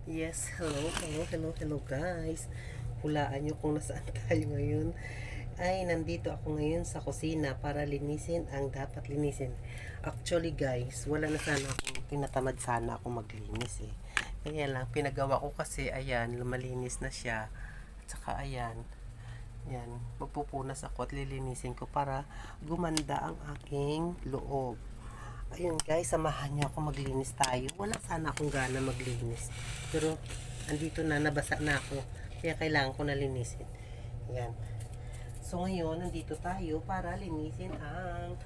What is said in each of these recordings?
Yes, hello guys. Hulaan nyo kung nasaan tayo ngayon. Ay, nandito ako ngayon sa kusina para linisin ang dapat linisin. Actually guys, wala na sana akong pinatamad sana ako maglinis eh. Kaya lang, pinagawa ko kasi, ayan, lumalinis na siya. At saka ayan, yan, magpupunas ako at lilinisin ko para gumanda ang aking loob. Ayun guys, samahan niyo ako maglinis tayo. Wala sana akong gana maglinis. Pero, andito na, nabasa na ako. Kaya kailangan ko na linisin. Yan. So ngayon, nandito tayo para linisin ang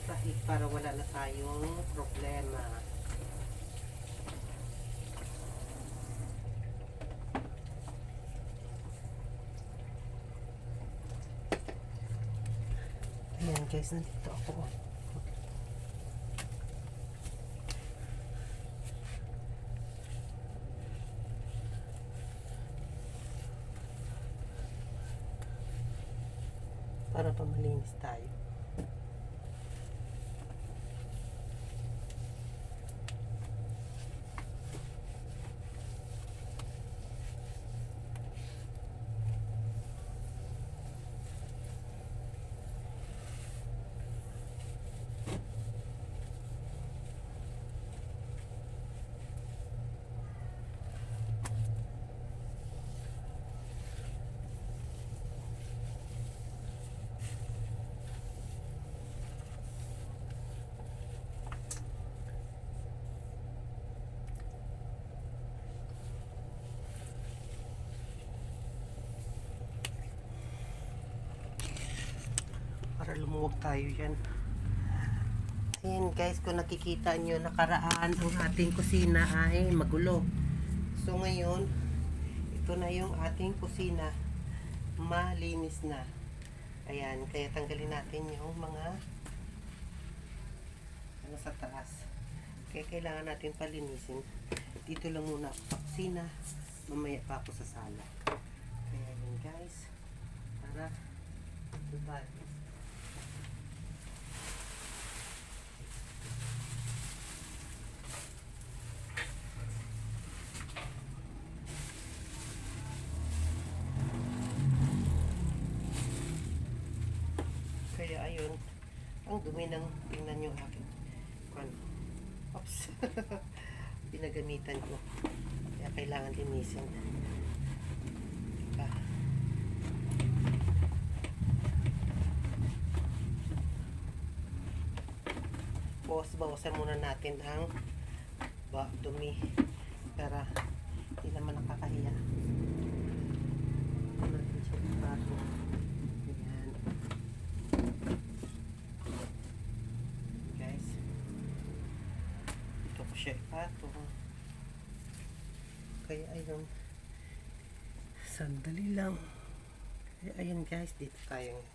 sahig para wala na tayong problema. Ayan guys, nandito ako. Para pamalinis tayo. Para lumuwag tayo yan. Ayan guys, kung nakikita nyo, nakaraan ang ating kusina ay magulo. So ngayon, ito na yung ating kusina. Malinis na. Ayan, kaya tanggalin natin yung mga ano sa taas. Kaya kailangan natin palinisin. Dito lang muna ako sa kusina. Mamaya pa ako sa sala. Kaya yun guys, para diba? Kaya ayun, ang dumi ng tingnan nyo akin. Oops. Pinagamitan ko. Kaya kailangan linisin. Diba? Bawasan muna natin ang dumi para hindi naman nakakahiya. Natin siya ipato. Ayan. Guys. Ito ko siya ipato. Kaya ayun. Sandali lang. Kaya ayun guys, dito tayo.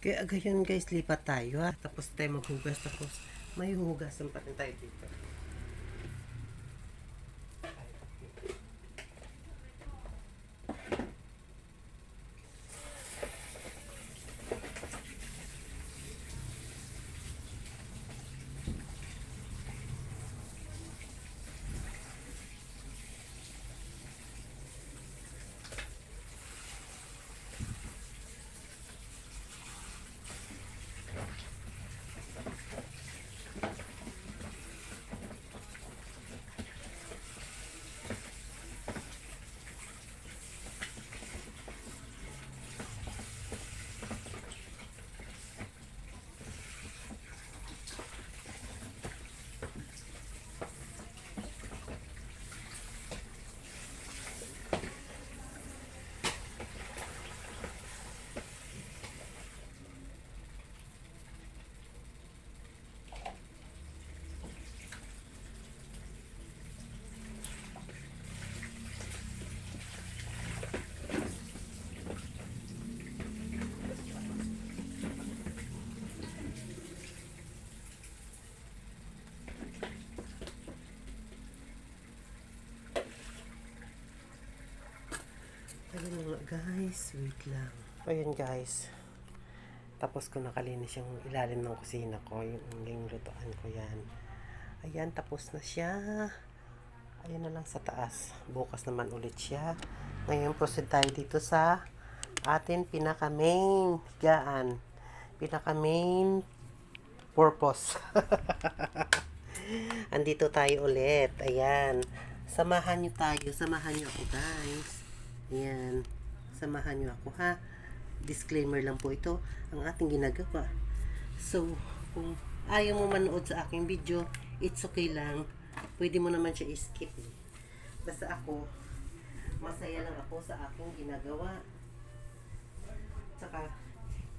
Kaya ganyan guys, lipat tayo ha. Tapos tayo maghugas. Tapos may hugasan pa rin tayo dito. Ayun na nga guys, wait lang. Ayun guys, tapos ko nakalinis yung ilalim ng kusina ko, yung lutuan ko yan. Ayan, tapos na siya. Ayan na lang sa taas. Bukas naman ulit siya. Ngayon proceed tayo dito sa atin pinaka-main higaan. Pinaka-main purpose. Andito tayo ulit. Ayan. Samahan nyo tayo. Samahan nyo ako guys. Ayan. Samahan nyo ako ha. Disclaimer lang po ito. Ang ating ginagawa. So, kung ayaw mo manood sa aking video, it's okay lang. Pwede mo naman siya i-skip. Basta ako, masaya lang ako sa aking ginagawa. Tsaka,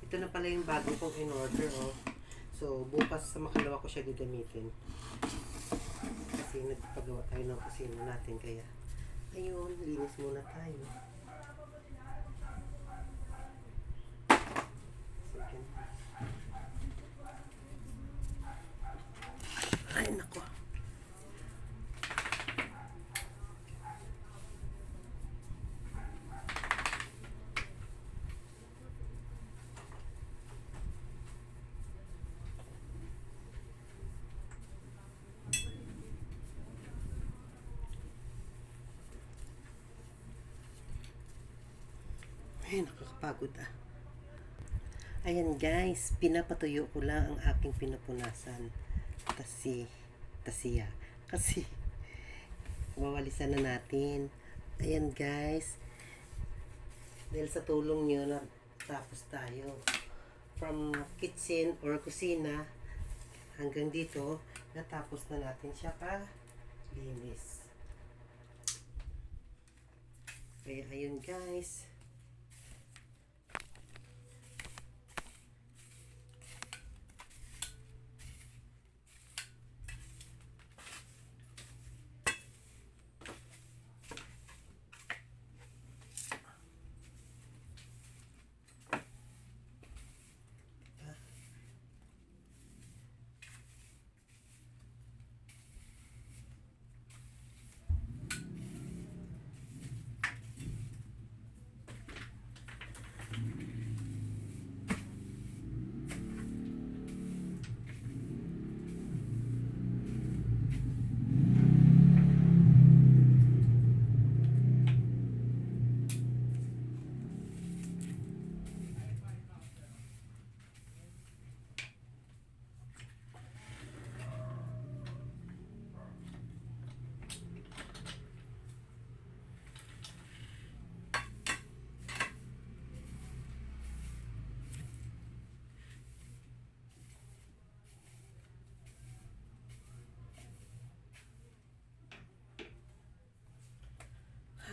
ito na pala yung bago kong in-order, oh. So, bukas sa makalawa ko siya gagamitin. Kasi nagpagawa tayo ng kusina natin, kaya, ayun, linis muna tayo. Ay, nako. Ay, nakakapagod ah. Ayan guys, pinapatuyo ko lang ang aking pinapunasan. Kasi, wawalisan na natin. Ayan guys, dahil sa tulong nyo na tapos tayo. From kitchen or kusina hanggang dito, natapos na natin siya linis. Kaya ayun guys.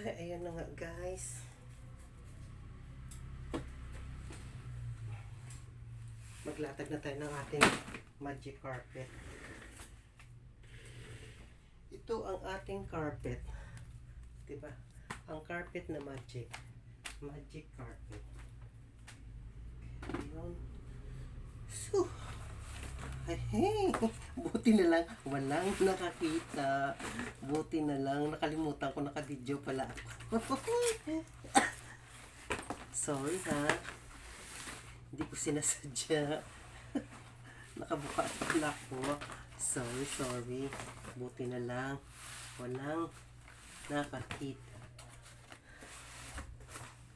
Ay, ayan na nga guys. Maglatag na tayo ng ating magic carpet. Ito ang ating carpet. Diba? Ang carpet na magic. Magic carpet. Ayun. So, hey, buti na lang walang nakakita. Buti na lang nakalimutan ko, naka-video pala ako. Sorry ha. Hindi ko sinasadya. Nakabuka pala ako. Sorry. Buti na lang walang nakakita.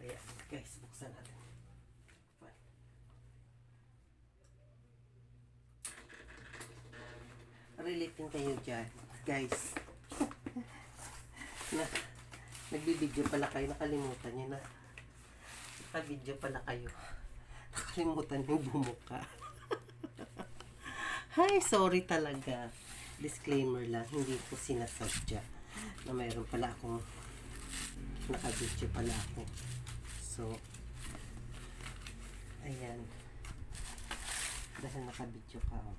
Kaya guys, buksan natin. Relating kayo dyan, guys. Nagbibideo pala kayo, nakalimutan nyo na. Nakabideo pala kayo. Nakalimutan yung bumuka. Hi, sorry talaga. Disclaimer lang, hindi ko sinasadya na mayroon pala akong nakabideo pala ako. So, ayan. Dahil nakabideo ka, oh.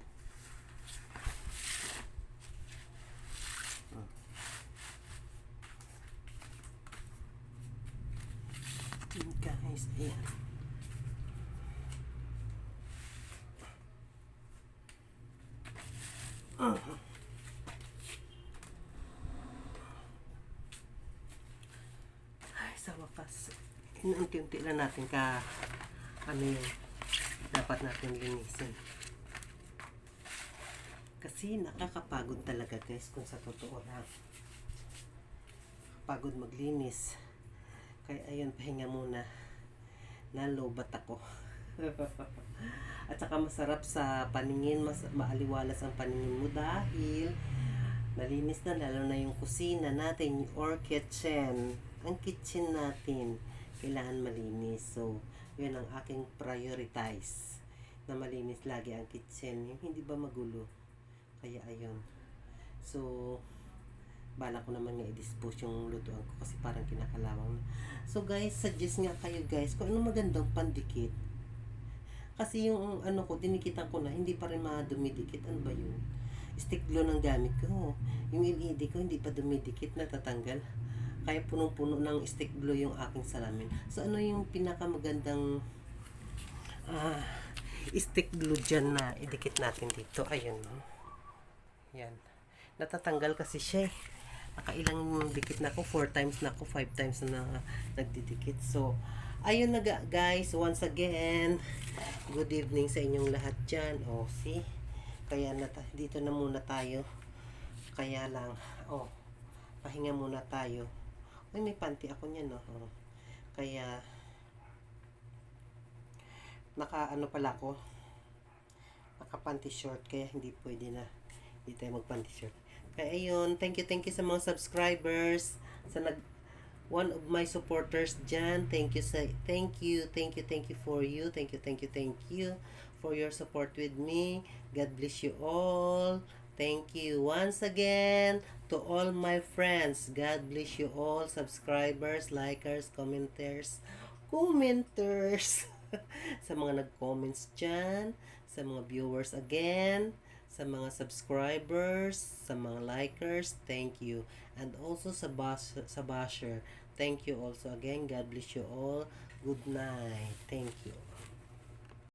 Guys, ayan. Ay, sa wakas, unti-unti lang natin ano yung dapat natin linisin. Kasi nakakapagod talaga guys kung sa totoo lang. Pagod maglinis. Kaya ayun, pahinga muna. Nalobat ako. At saka masarap sa paningin, maaliwalas ang paningin mo dahil malinis na, lalo na yung kusina natin or kitchen. Ang kitchen natin kailangan malinis. So, yun ang aking prioritize, na malinis lagi ang kitchen. Yung hindi ba magulo. Kaya ayun. So, bala ko naman nga i-dispose yung lutuan ko kasi parang kinakalawang. So guys, suggest nga kayo guys kung ano magandang pandikit. Kasi yung ano ko, dinikitan ko na, hindi pa rin dumidikit. Ano ba yun? Stick glue ng gamit ko. Yung LED ko hindi pa dumidikit, natatanggal. Kaya punong-puno ng stick glue yung aking salamin. So ano yung pinakamagandang stick glue dyan na idikit natin dito? Ayun. Yan. Natatanggal kasi siya eh. Nakailang dikit na ako, 4 times na ako, 5 times na nagdidikit. So, ayun na guys, once again, good evening sa inyong lahat dyan. See? Kaya dito na muna tayo. Kaya lang, pahinga muna tayo. Ay, may panty ako niyan, no? Kaya, naka-ano pala ako, naka-panty short, kaya hindi pwede na. Hindi tayo mag-panty short. Kaya ayun, thank you sa mga subscribers, one of my supporters dyan. Thank you for you. Thank you for your support with me. God bless you all. Thank you once again to all my friends. God bless you all, subscribers, likers, commenters. Sa mga nag-comments dyan, sa mga viewers again, sa mga subscribers, sa mga likers, thank you. And also sa basher, thank you also again. God bless you all. Good night. Thank you.